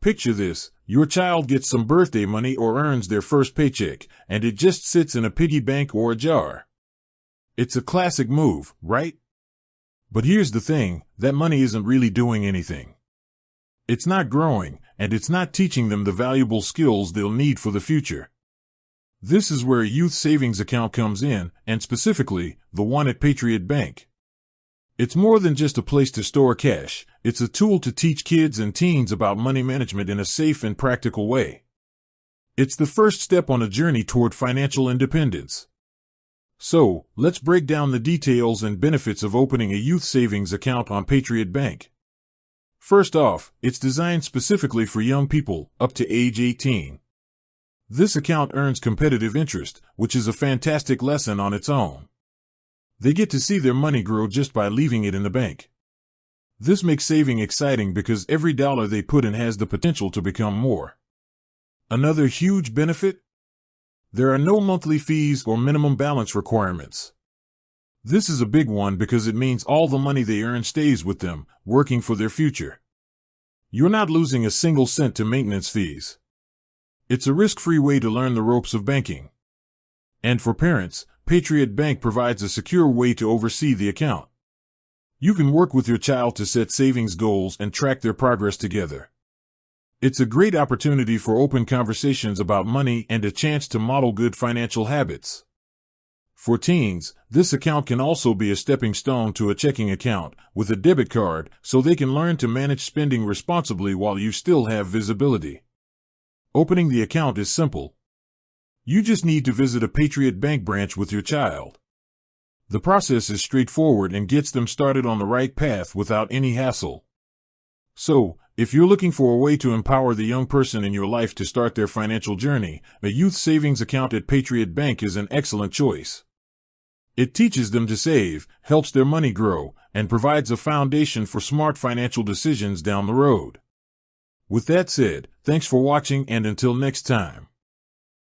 Picture this: your child gets some birthday money or earns their first paycheck, and it just sits in a piggy bank or a jar. It's a classic move, right? But here's the thing, that money isn't really doing anything. It's not growing, and it's not teaching them the valuable skills they'll need for the future. This is where a youth savings account comes in, and specifically, the one at Patriot Bank. It's more than just a place to store cash. It's a tool to teach kids and teens about money management in a safe and practical way. It's the first step on a journey toward financial independence. So, let's break down the details and benefits of opening a youth savings account on Patriot Bank. First off, it's designed specifically for young people, up to age 18. This account earns competitive interest, which is a fantastic lesson on its own. They get to see their money grow just by leaving it in the bank. This makes saving exciting because every dollar they put in has the potential to become more. Another huge benefit? There are no monthly fees or minimum balance requirements. This is a big one because it means all the money they earn stays with them, working for their future. You're not losing a single cent to maintenance fees. It's a risk-free way to learn the ropes of banking. And for parents, Patriot Bank provides a secure way to oversee the account. You can work with your child to set savings goals and track their progress together. It's a great opportunity for open conversations about money and a chance to model good financial habits. For teens, this account can also be a stepping stone to a checking account with a debit card, so they can learn to manage spending responsibly while you still have visibility. Opening the account is simple. You just need to visit a Patriot Bank branch with your child. The process is straightforward and gets them started on the right path without any hassle. So, if you're looking for a way to empower the young person in your life to start their financial journey, a youth savings account at Patriot Bank is an excellent choice. It teaches them to save, helps their money grow, and provides a foundation for smart financial decisions down the road. With that said, thanks for watching, and until next time.